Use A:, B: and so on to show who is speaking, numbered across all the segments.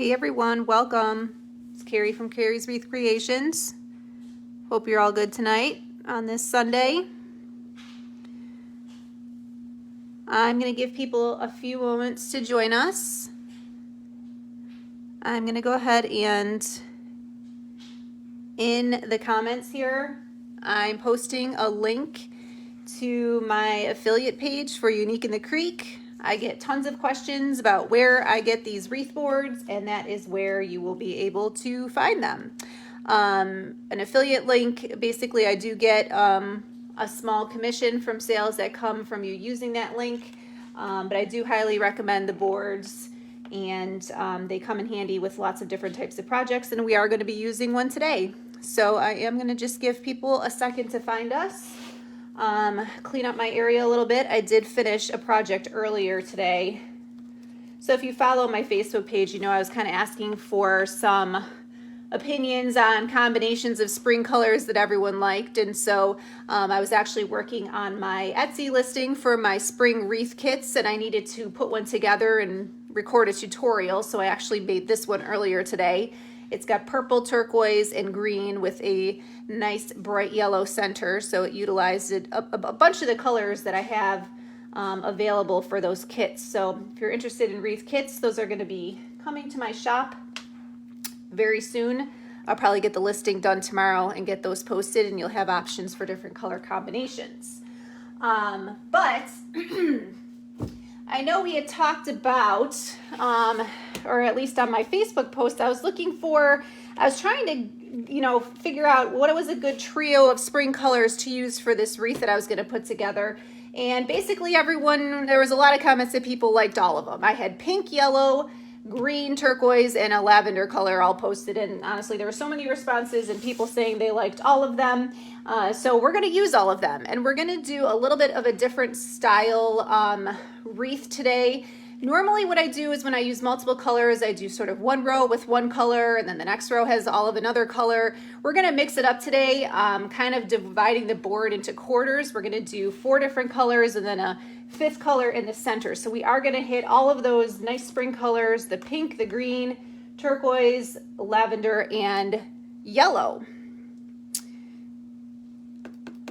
A: Hey everyone, welcome. It's Carrie from Carrie's Wreath Creations. Hope you're all good tonight on this Sunday. I'm going to give people a few moments to join us. I'm going to go ahead and in the comments here, I'm posting a link to my affiliate page for Unique in the Creek. I get tons of questions about where I get these wreath boards, and that is where you will be able to find them. An affiliate link, basically I do get a small commission from sales that come from you using that link, but I do highly recommend the boards, and they come in handy with lots of different types of projects, and we are going to be using one today. So I am going to just give people a second to find us. Clean up my area a little bit. I did finish a project earlier today. So if you follow my Facebook page, you know I was kind of asking for some opinions on combinations of spring colors that everyone liked. And so I was actually working on my Etsy listing for my spring wreath kits, and I needed to put one together and record a tutorial. So I actually made this one earlier today. It's got purple, turquoise, and green with a nice bright yellow center. So it utilized a bunch of the colors that I have available for those kits. So if you're interested in wreath kits, those are going to be coming to my shop very soon. I'll probably get the listing done tomorrow and get those posted, and you'll have options for different color combinations. But I know we had talked about, or at least on my Facebook post, I was trying to, figure out what was a good trio of spring colors to use for this wreath that I was going to put together. And basically there was a lot of comments that people liked all of them. I had pink, yellow, green, turquoise, and a lavender color all posted. And honestly, there were so many responses and people saying they liked all of them. So we're going to use all of them, and we're going to do a little bit of a different style wreath today. Normally what I do is when I use multiple colors, I do sort of one row with one color, and then the next row has all of another color. We're going to mix it up today, kind of dividing the board into quarters. We're going to do 4 different colors and then a 5th color in the center. So we are going to hit all of those nice spring colors: the pink, the green, turquoise, lavender, and yellow.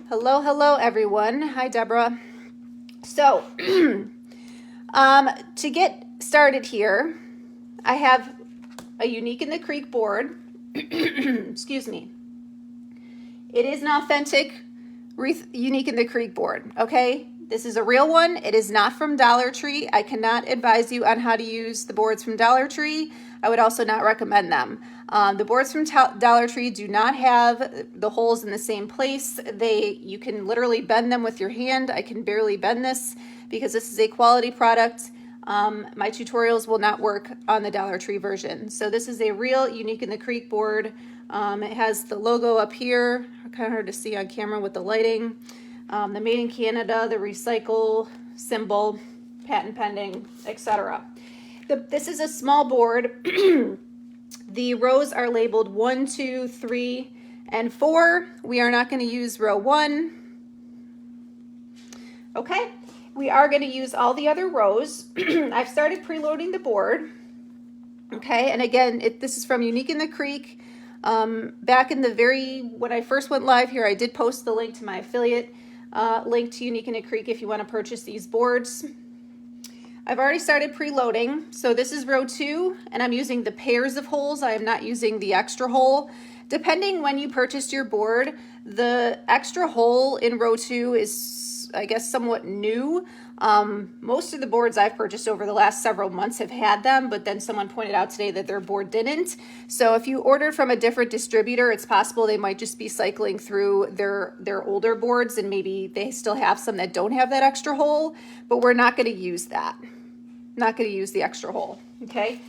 A: Hello everyone. Hi Deborah. So to get started here, I have a Unique in the Creek board. Excuse me. It is an authentic Unique in the Creek board, okay? This is a real one. It is not from Dollar Tree. I cannot advise you on how to use the boards from Dollar Tree. I would also not recommend them. The boards from Dollar Tree do not have the holes in the same place. You can literally bend them with your hand. I can barely bend this because this is a quality product. My tutorials will not work on the Dollar Tree version. So this is a real Unique in the Creek board. It has the logo up here. Kind of hard to see on camera with the lighting. The Made in Canada, the recycle symbol, patent pending, etc. This is a small board. The rows are labeled 1, 2, 3, and 4. We are not going to use row 1. Okay, we are going to use all the other rows. I've started preloading the board. Okay, and again, this is from Unique in the Creek. Back in when I first went live here, I did post the link to my affiliate link to Unique in the Creek if you want to purchase these boards. I've already started preloading. So this is row 2, and I'm using the pairs of holes. I am not using the extra hole. Depending when you purchased your board, the extra hole in row 2 is, I guess, somewhat new. Most of the boards I've purchased over the last several months have had them, but then someone pointed out today that their board didn't. So if you ordered from a different distributor, it's possible they might just be cycling through their older boards, and maybe they still have some that don't have that extra hole, but we're not going to use that. Not going to use the extra hole, okay?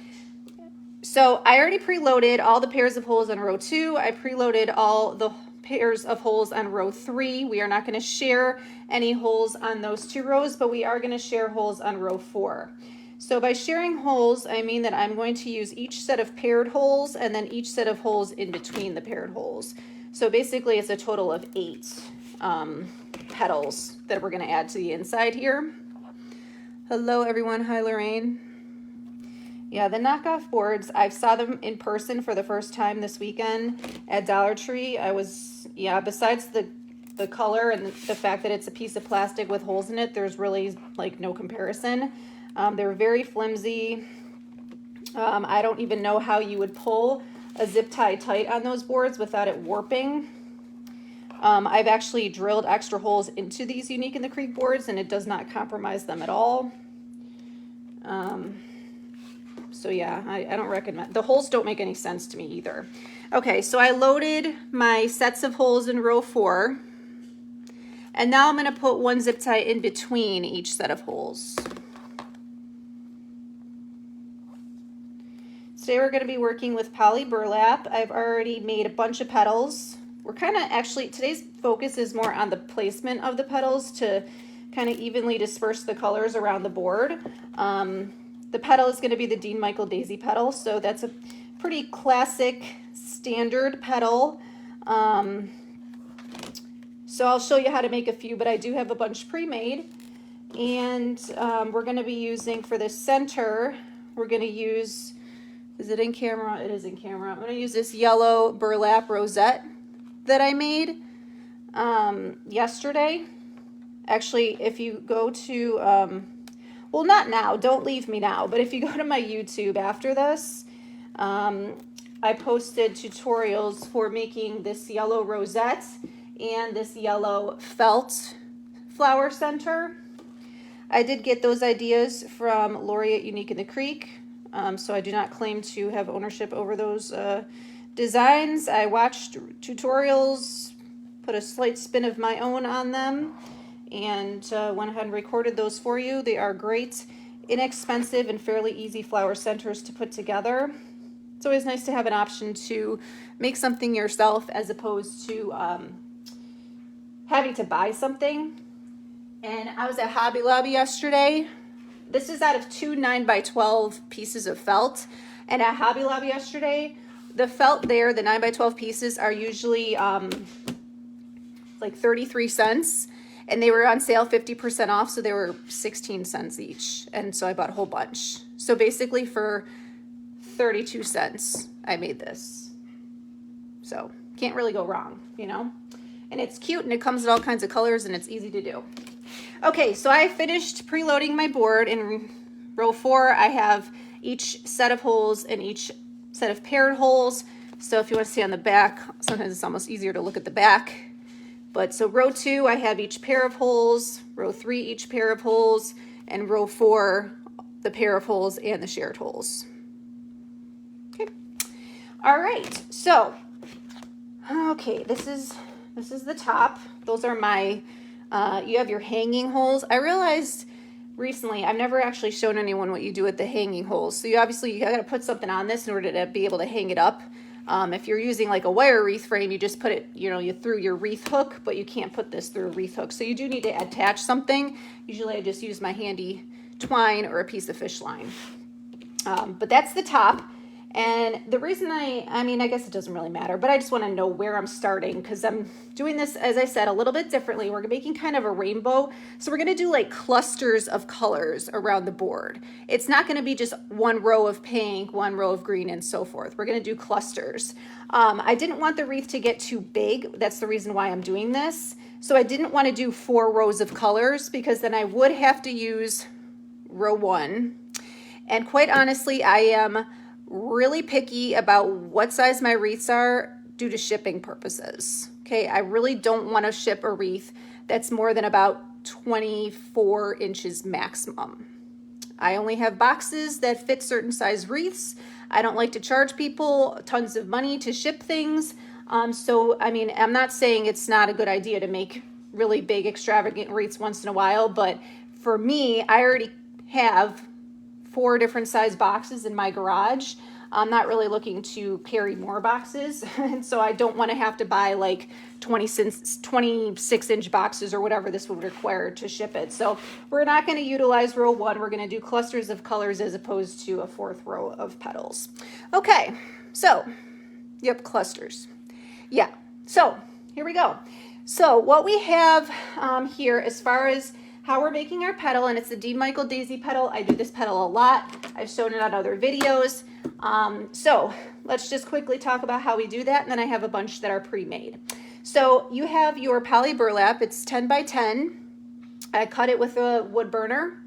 A: So I already preloaded all the pairs of holes on row 2. I preloaded all the pairs of holes on row 3. We are not going to share any holes on those 2 rows, but we are going to share holes on row 4. So by sharing holes, I mean that I'm going to use each set of paired holes and then each set of holes in between the paired holes. So basically it's a total of 8 petals that we're going to add to the inside here. Hello everyone. Hi Lorraine. Yeah, the knockoff boards, I saw them in person for the first time this weekend at Dollar Tree. I was, yeah, besides the color and the fact that it's a piece of plastic with holes in it, there's really like no comparison. They're very flimsy. I don't even know how you would pull a zip tie tight on those boards without it warping. I've actually drilled extra holes into these Unique in the Creek boards and it does not compromise them at all. So yeah, I don't recommend. The holes don't make any sense to me either. Okay, so I loaded my sets of holes in row 4. And now I'm going to put one zip tie in between each set of holes. Today we're going to be working with poly burlap. I've already made a bunch of petals. We're kind of actually, today's focus is more on the placement of the petals to kind of evenly disperse the colors around the board. The petal is going to be the Dean Michael Daisy petal, so that's a pretty classic standard petal. So I'll show you how to make a few, but I do have a bunch pre-made. And we're going to be using, for the center, we're going to use, is it in camera? It is in camera. I'm going to use this yellow burlap rosette that I made yesterday. Actually, if you go to, well, not now, don't leave me now, but if you go to my YouTube after this, I posted tutorials for making this yellow rosette and this yellow felt flower center. I did get those ideas from Lori at Unique in the Creek, so I do not claim to have ownership over those designs. I watched tutorials, put a slight spin of my own on them, and went ahead and recorded those for you. They are great, inexpensive, and fairly easy flower centers to put together. It's always nice to have an option to make something yourself as opposed to having to buy something. And I was at Hobby Lobby yesterday. This is out of 2 9x12 pieces of felt. And at Hobby Lobby yesterday, the felt there, the 9x12 pieces, are usually like 33 cents. And they were on sale 50% off, so they were 16 cents each. And so I bought a whole bunch. So basically for 32 cents, I made this. So can't really go wrong, you know? And it's cute and it comes in all kinds of colors and it's easy to do. Okay, so I finished preloading my board. In row 4, I have each set of holes and each set of paired holes. So if you want to see on the back, sometimes it's almost easier to look at the back. But so row 2, I have each pair of holes, row 3, each pair of holes, and row 4, the pair of holes and the shared holes. Okay. All right. So, okay, this is the top. Those are my, you have your hanging holes. I realized recently, I've never actually shown anyone what you do with the hanging holes. So you got to put something on this in order to be able to hang it up. If you're using like a wire wreath frame, you just put it, you through your wreath hook, but you can't put this through a wreath hook. So you do need to attach something. Usually I just use my handy twine or a piece of fish line. But that's the top. And the reason I guess it doesn't really matter, but I just want to know where I'm starting because I'm doing this, as I said, a little bit differently. We're making kind of a rainbow. So we're going to do like clusters of colors around the board. It's not going to be just one row of pink, one row of green, and so forth. We're going to do clusters. I didn't want the wreath to get too big. That's the reason why I'm doing this. So I didn't want to do 4 rows of colors because then I would have to use row 1. And quite honestly, I am really picky about what size my wreaths are due to shipping purposes. Okay, I really don't want to ship a wreath that's more than about 24 inches maximum. I only have boxes that fit certain size wreaths. I don't like to charge people tons of money to ship things. So, I'm not saying it's not a good idea to make really big, extravagant wreaths once in a while, but for me, I already have 4 different size boxes in my garage. I'm not really looking to carry more boxes, and so I don't want to have to buy like 26-inch boxes or whatever this would require to ship it. So we're not going to utilize row 1. We're going to do clusters of colors as opposed to a 4th row of petals. Okay, so, yep, clusters. Yeah, so here we go. So what we have here as far as how we're making our petal, and it's the Dean Michael Daisy petal. I do this petal a lot. I've shown it on other videos. So let's just quickly talk about how we do that, and then I have a bunch that are pre-made. So you have your poly burlap. It's 10 by 10. I cut it with a wood burner.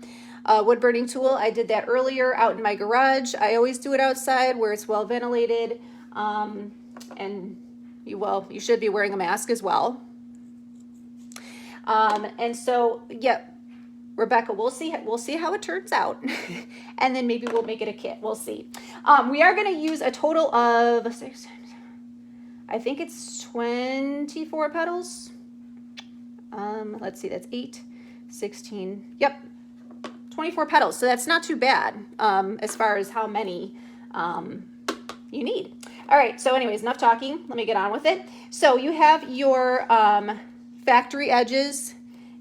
A: Wood burning tool. I did that earlier out in my garage. I always do it outside where it's well ventilated, and you should be wearing a mask as well. And so, yeah, Rebecca, we'll see how it turns out, and then maybe we'll make it a kit. We'll see. We are going to use a total of I think it's 24 petals. Let's see, that's 8, 16. Yep. 24 petals, so that's not too bad as far as how many you need. All right, so anyways, enough talking. Let me get on with it. So you have your factory edges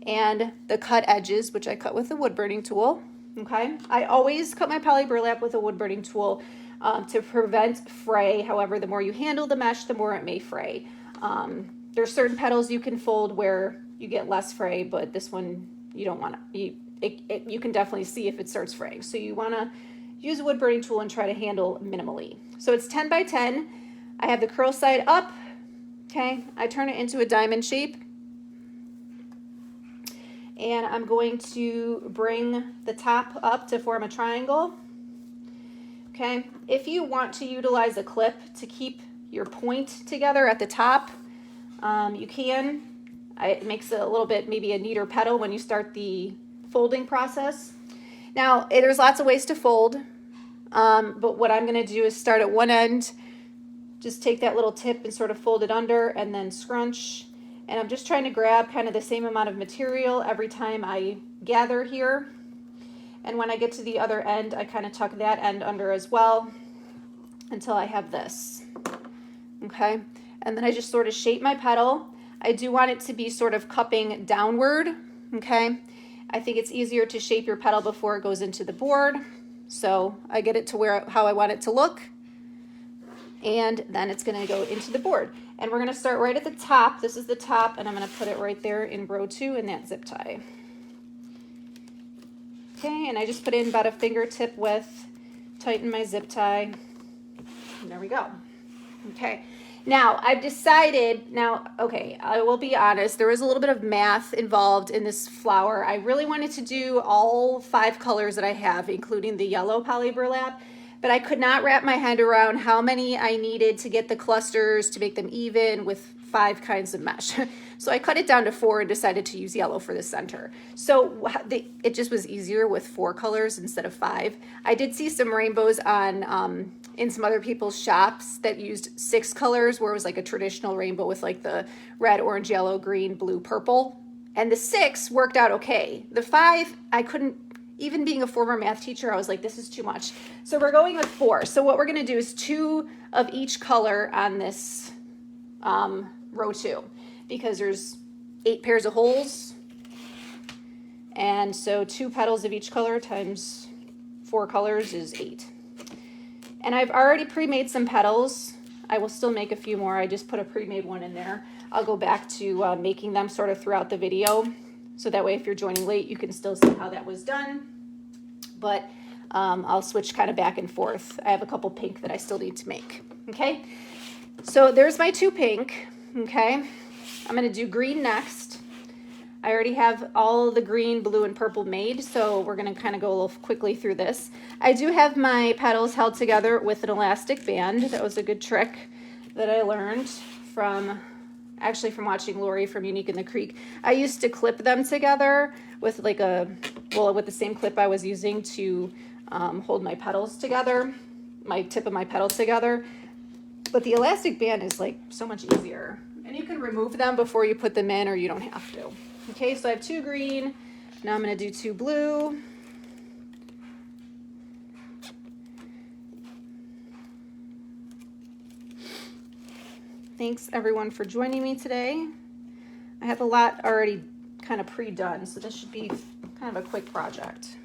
A: and the cut edges, which I cut with a wood burning tool. Okay, I always cut my poly burlap with a wood burning tool to prevent fray. However, the more you handle the mesh, the more it may fray. There's certain petals you can fold where you get less fray, but this one you don't want to. You can definitely see if it starts fraying. So you want to use a wood burning tool and try to handle minimally. So it's 10 by 10. I have the curl side up. Okay, I turn it into a diamond shape. And I'm going to bring the top up to form a triangle. Okay, if you want to utilize a clip to keep your point together at the top, you can. It makes it a little bit, maybe a neater petal when you start the folding process. Now, there's lots of ways to fold, but what I'm going to do is start at one end, just take that little tip and sort of fold it under and then scrunch. And I'm just trying to grab kind of the same amount of material every time I gather here. And when I get to the other end, I kind of tuck that end under as well until I have this. Okay, and then I just sort of shape my petal. I do want it to be sort of cupping downward. Okay, I think it's easier to shape your petal before it goes into the board. So I get it to how I want it to look. And then it's going to go into the board. And we're going to start right at the top. This is the top, and I'm going to put it right there in row 2 in that zip tie. Okay, and I just put in about a fingertip width, tighten my zip tie, and there we go. Okay, now I've decided, okay, I will be honest, there was a little bit of math involved in this flower. I really wanted to do all 5 colors that I have, including the yellow poly burlap, but I could not wrap my head around how many I needed to get the clusters to make them even with 5 kinds of mesh. So I cut it down to 4 and decided to use yellow for the center. So it just was easier with 4 colors instead of 5. I did see some rainbows on in some other people's shops that used 6 colors, where it was like a traditional rainbow with like the red, orange, yellow, green, blue, purple. And the 6 worked out okay. The 5, I couldn't, even being a former math teacher, I was like, this is too much. So we're going with 4. So what we're gonna do is 2 of each color on this row 2, because there's 8 pairs of holes. And so 2 petals of each color times 4 colors is 8. And I've already pre-made some petals. I will still make a few more. I just put a pre-made one in there. I'll go back to making them sort of throughout the video. So that way if you're joining late, you can still see how that was done. But I'll switch kind of back and forth. I have a couple pink that I still need to make. Okay, so there's my 2 pink. Okay, I'm going to do green next. I already have all the green, blue, and purple made, so we're going to kind of go a little quickly through this. I do have my petals held together with an elastic band. That was a good trick that I learned from watching Lori from Unique in the Creek. I used to clip them together with like with the same clip I was using to hold my petals together, my tip of my petal together. But the elastic band is like so much easier. And you can remove them before you put them in, or you don't have to. Okay, so I have 2 green. Now I'm going to do 2 blue. Thanks everyone for joining me today. I have a lot already kind of pre-done, so this should be kind of a quick project.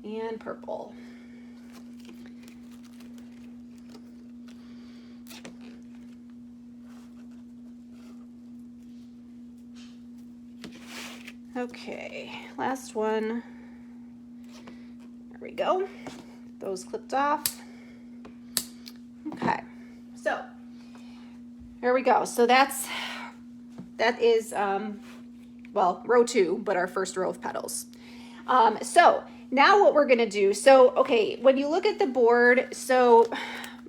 A: And purple. Okay, last one. There we go. Those clipped off. Okay, so here we go. So that is, well, row 2, but our first row of petals. So now what we're gonna do, so, okay, when you look at the board, so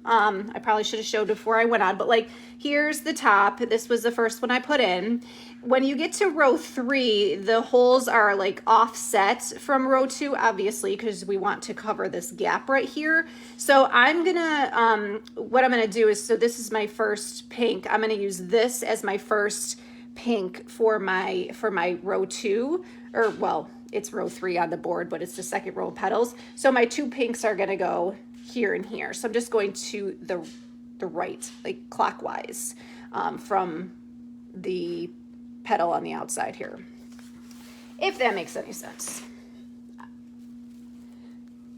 A: I probably should have showed before I went on, but like, here's the top. This was the first one I put in. When you get to row 3, the holes are like offset from row 2, obviously, because we want to cover this gap right here. So I'm gonna, what I'm gonna do is, so this is my first pink. I'm gonna use this as my first pink for my row 2, or well, it's row 3 on the board, but it's the second row of petals. So my 2 pinks are gonna go here and here. So I'm just going to the right, like clockwise, from the petal on the outside here, if that makes any sense.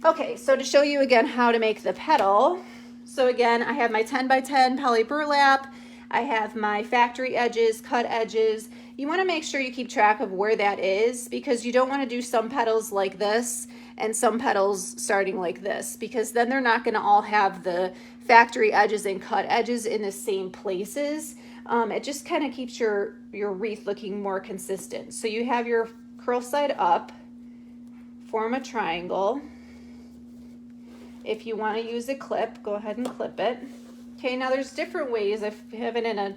A: Okay, so to show you again how to make the petal, so again, I have my 10 by 10 poly burlap. I have my factory edges, cut edges. You want to make sure you keep track of where that is, because you don't want to do some petals like this and some petals starting like this, because then they're not going to all have the factory edges and cut edges in the same places. It just kind of keeps your wreath looking more consistent. So you have your curl side up, form a triangle. If you want to use a clip, go ahead and clip it. Okay, now there's different ways. I have it in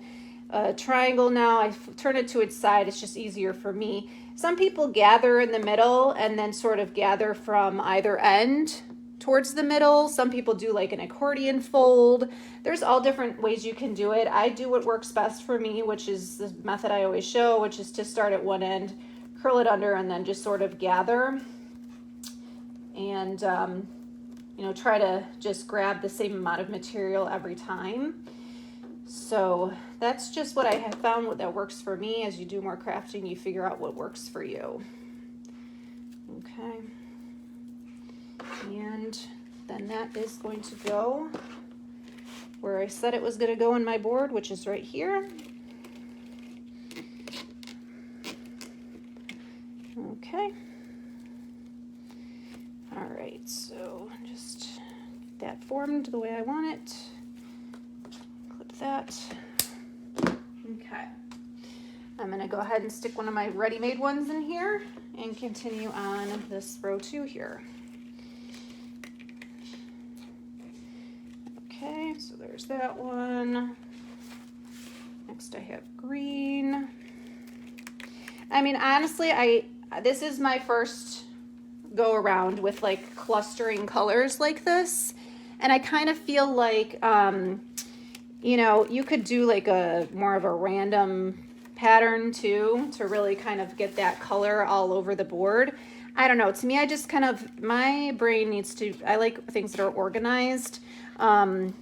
A: a triangle now. I turn it to its side. It's just easier for me. Some people gather in the middle and then sort of gather from either end towards the middle. Some people do like an accordion fold. There's all different ways you can do it. I do what works best for me, which is the method I always show, which is to start at one end, curl it under, and then just sort of gather. And you know, try to just grab the same amount of material every time. So that's just what I have found that works for me. As you do more crafting, you figure out what works for you. Okay. And then that is going to go where I said it was going to go in my board, which is right here. Okay. All right, so just get that formed the way I want it. Clip that. Okay. I'm gonna go ahead and stick one of my ready-made ones in here and continue on this row 2 here. Okay, so there's that one. Next I have green. I mean, honestly, this is my first go around with like clustering colors like this, and I kind of feel like you know, you could do like a more of a random pattern too, to really kind of get that color all over the board. I don't know, to me, I just kind of, my brain needs to, I like things that are organized,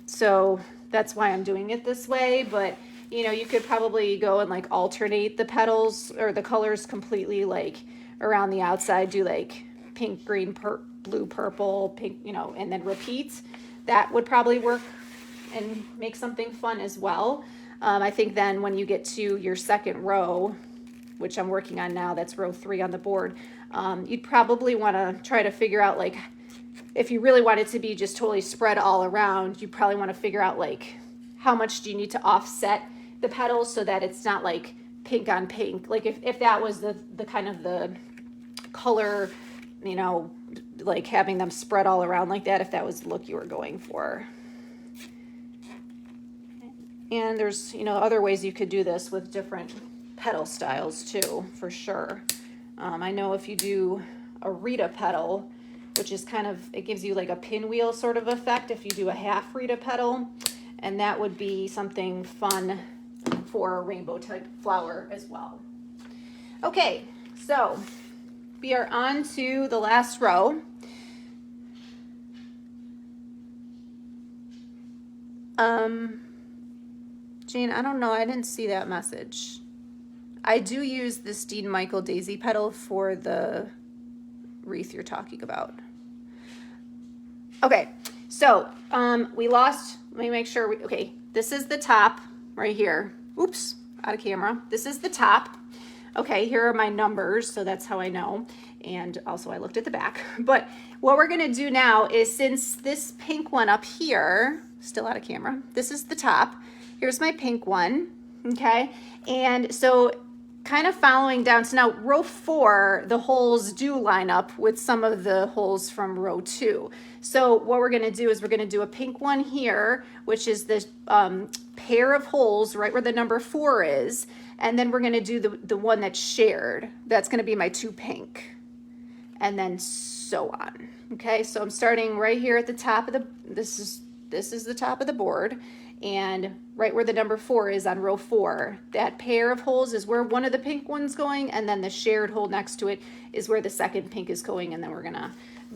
A: so that's why I'm doing it this way. But you know, you could probably go and like alternate the petals or the colors completely, like around the outside, do like pink, green, blue, purple, pink, you know, and then repeat. That would probably work and make something fun as well. I think then when you get to your second row, which I'm working on now, that's row 3 on the board, you'd probably want to try to figure out, like, if you really want it to be just totally spread all around, you probably want to figure out like how much do you need to offset the petals so that it's not like pink on pink. Like if that was the kind of the color, you know, like having them spread all around like that, if that was the look you were going for. And there's, you know, other ways you could do this with different petal styles too, for sure. I know if you do a Rita petal, which is kind of, it gives you like a pinwheel sort of effect if you do a half Rita petal, and that would be something fun for a rainbow type flower as well. Okay, so we are on to the last row. Jane, I don't know, I didn't see that message. I do use this Dean Michael daisy petal for the wreath you're talking about. Okay, so we lost, let me make sure, okay, this is the top right here. Oops, out of camera. This is the top. Okay, here are my numbers, so that's how I know. And also I looked at the back. But what we're gonna do now is, since this pink one up here, still out of camera, this is the top. Here's my pink one, okay? And so kind of following down, so now row 4, the holes do line up with some of the holes from row 2. So what we're gonna do is we're gonna do a pink one here, which is this pair of holes right where the number 4 is, and then we're gonna do the one that's shared. That's gonna be my 2 pink, and then so on. Okay, so I'm starting right here at the top of the, this is the top of the board, and right where the number 4 is on row 4, that pair of holes is where one of the pink one's going, and then the shared hole next to it is where the second pink is going, and then we're gonna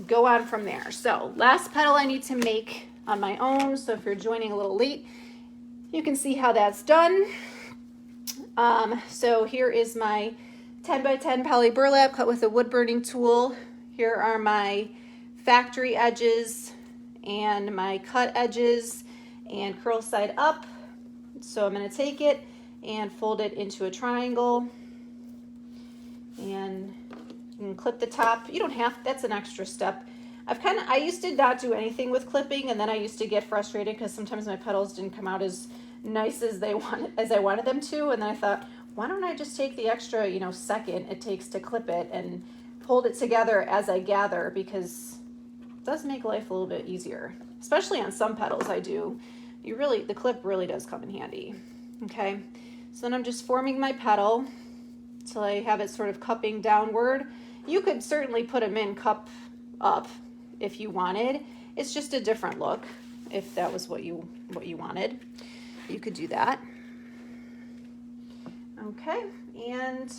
A: go on from there. So last petal I need to make on my own, so if you're joining a little late, you can see how that's done. So here is my 10 by 10 poly burlap cut with a wood burning tool. Here are my factory edges and my cut edges and curl side up. So I'm going to take it and fold it into a triangle, and you can clip the top. You don't have, that's an extra step. I used to not do anything with clipping, and then I used to get frustrated because sometimes my petals didn't come out as nice as I wanted them to, and then I thought, why don't I just take the extra, second it takes to clip it and hold it together as I gather, because it does make life a little bit easier, especially on some petals. The clip really does come in handy. Okay, so then I'm just forming my petal till I have it sort of cupping downward. You could certainly put them in cup up if you wanted. It's just a different look. If that was what you wanted, you could do that. Okay, and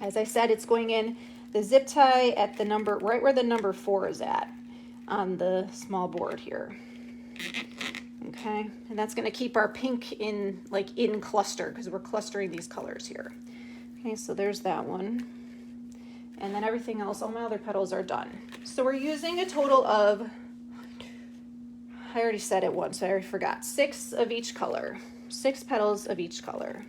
A: as I said, it's going in the zip tie at the number, right where the number 4 is at on the small board here. Okay, and that's going to keep our pink in cluster, because we're clustering these colors here. Okay, so there's that one. And then everything else, all my other petals are done. So we're using a total of, I already said it once, so I already forgot, 6 of each color, 6 petals of each color.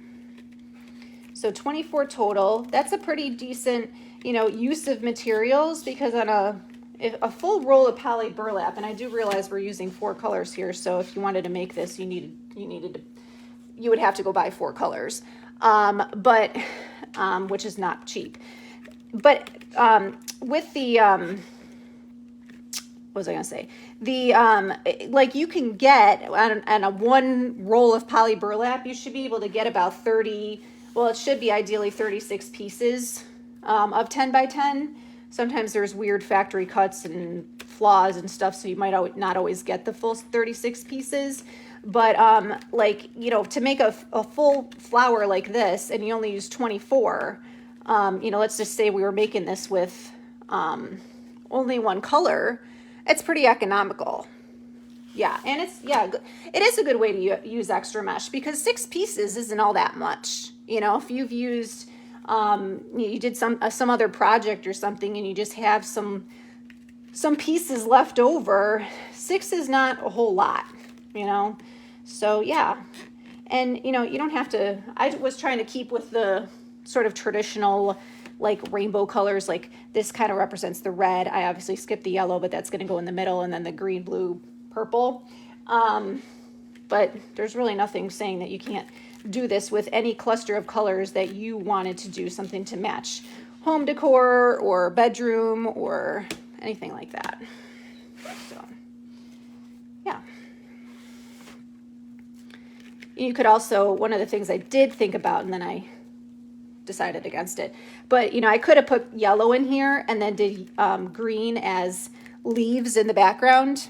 A: So 24 total. That's a pretty decent, use of materials, because on a full roll of poly burlap, and I do realize we're using 4 colors here, so if you wanted to make this, you would have to go buy 4 colors, which is not cheap. But with the what was I gonna say? You can get on a 1 roll of poly burlap, you should be able to get about 30. Well, it should be ideally 36 pieces of 10 by 10. Sometimes there's weird factory cuts and flaws and stuff, so you might not always get the full 36 pieces. But to make a full flower like this, and you only use 24, let's just say we were making this with only 1 color, it's pretty economical. Yeah, and it is a good way to use extra mesh, because 6 pieces isn't all that much. If you've used, you did some other project or something, and you just have some pieces left over, 6 is not a whole lot, So yeah, and you don't have to. I was trying to keep with the sort of traditional rainbow colors. Like this kind of represents the red. I obviously skipped the yellow, but that's going to go in the middle, and then the green, blue, purple. But there's really nothing saying that you can't do this with any cluster of colors that you wanted to do something to match home decor or bedroom or anything like that. So yeah. You could also, one of the things I did think about, and then I decided against it, but I could have put yellow in here and then did green as leaves in the background.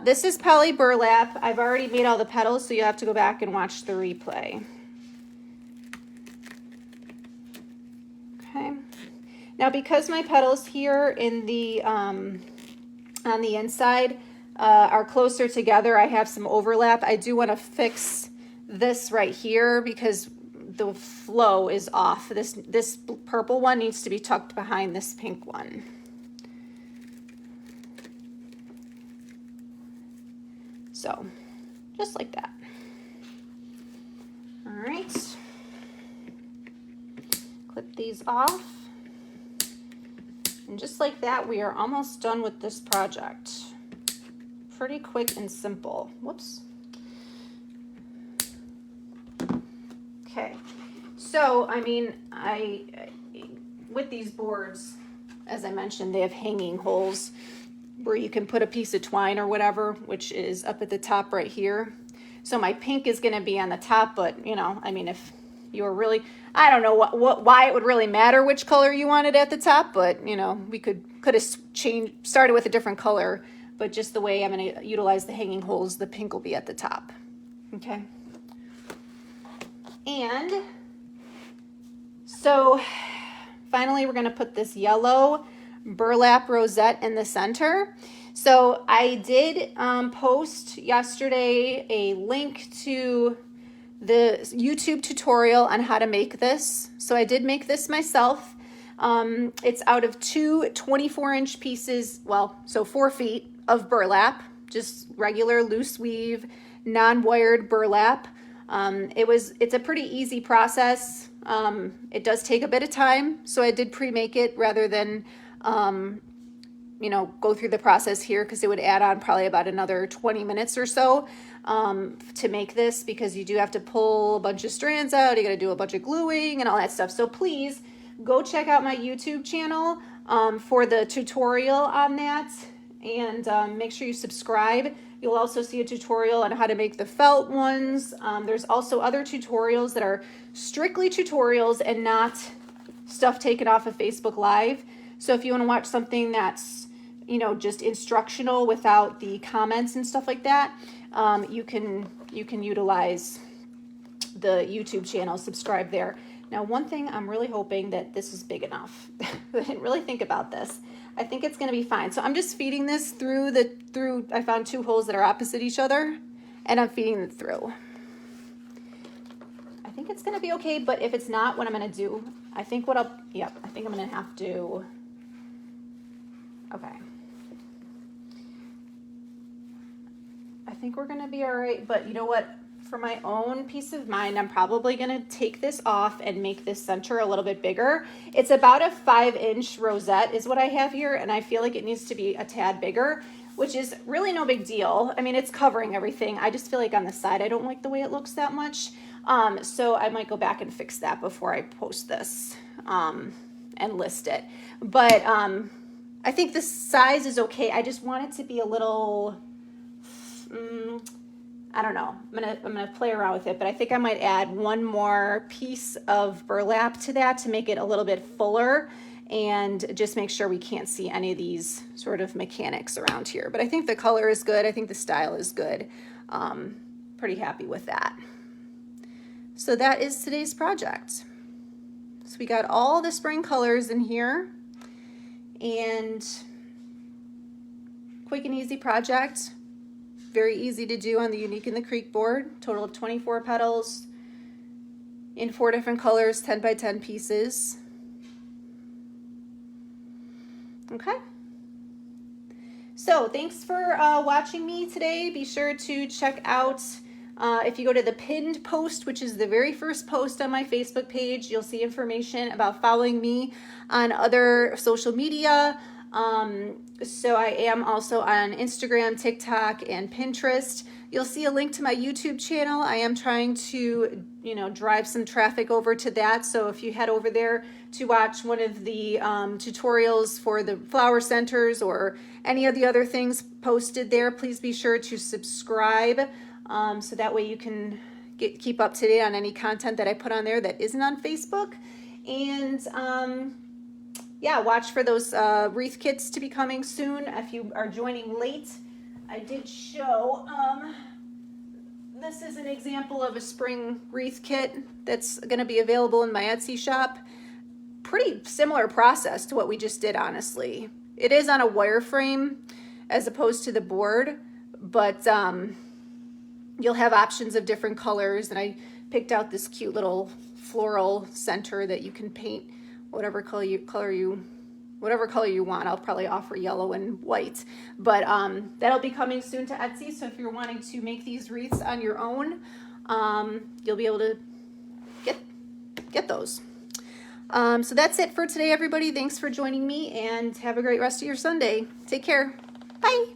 A: This is poly burlap. I've already made all the petals, so you have to go back and watch the replay. Okay. Now, because my petals here in the on the inside are closer together, I have some overlap. I do want to fix this right here because the flow is off. This purple one needs to be tucked behind this pink one. So just like that. All right. Clip these off. And just like that, we are almost done with this project. Pretty quick and simple. Whoops. Okay. So, I mean, with these boards, as I mentioned, they have hanging holes where you can put a piece of twine or whatever, which is up at the top right here. So my pink is going to be on the top, but you know, I mean, if you were really, I don't know why it would really matter which color you wanted at the top, but you know, we could have started with a different color, but just the way I'm going to utilize the hanging holes, the pink will be at the top. Okay. And so finally, we're going to put this yellow burlap rosette in the center. So I did post yesterday a link to the YouTube tutorial on how to make this. So I did make this myself. It's out of two 24-inch pieces, well, so 4 feet of burlap, just regular loose weave, non-wired burlap. It's a pretty easy process. It does take a bit of time, so I did pre-make it rather than, you know, go through the process here, because it would add on probably about another 20 minutes or so to make this, because you do have to pull a bunch of strands out, you got to do a bunch of gluing and all that stuff. So please go check out my YouTube channel for the tutorial on that, and make sure you subscribe. You'll also see a tutorial on how to make the felt ones. There's also other tutorials that are strictly tutorials and not stuff taken off of Facebook Live. So if you want to watch something that's, you know, just instructional without the comments and stuff like that, you can utilize the YouTube channel, subscribe there. Now, one thing, I'm really hoping that this is big enough. I didn't really think about this. I think it's going to be fine. So I'm just feeding this through, I found 2 holes that are opposite each other, and I'm feeding it through. I think it's going to be okay, but if it's not, what I'm going to do, I think I'm going to have to, okay. I think we're going to be all right, but you know what? For my own peace of mind, I'm probably going to take this off and make this center a little bit bigger. It's about a 5-inch rosette is what I have here, and I feel like it needs to be a tad bigger, which is really no big deal. I mean, it's covering everything. I just feel like on the side, I don't like the way it looks that much. So I might go back and fix that before I post this and list it. But I think the size is okay. I just want it to be a little... I don't know. I'm gonna play around with it, but I think I might add one more piece of burlap to that to make it a little bit fuller, and just make sure we can't see any of these sort of mechanics around here. But I think the color is good. I think the style is good. Pretty happy with that. So that is today's project. So we got all the spring colors in here, and quick and easy project. Very easy to do on the Unique in the Creek board. Total of 24 petals in 4 different colors, 10 by 10 pieces. Okay. So thanks for watching me today. Be sure to check out, if you go to the pinned post, which is the very first post on my Facebook page, you'll see information about following me on other social media. So I am also on Instagram, TikTok, and Pinterest. You'll see a link to my YouTube channel. I am trying to, you know, drive some traffic over to that. So if you head over there to watch one of the tutorials for the flower centers or any of the other things posted there, please be sure to subscribe. So that way you can keep up to date on any content that I put on there that isn't on Facebook. And, yeah, watch for those wreath kits to be coming soon. If you are joining late, I did show, this is an example of a spring wreath kit that's going to be available in my Etsy shop. Pretty similar process to what we just did, honestly. It is on a wireframe as opposed to the board, but you'll have options of different colors, and I picked out this cute little floral center that you can paint whatever color you whatever color you want. I'll probably offer yellow and white, but that'll be coming soon to Etsy. So if you're wanting to make these wreaths on your own, you'll be able to get those. So that's it for today, everybody. Thanks for joining me, and have a great rest of your Sunday. Take care. Bye.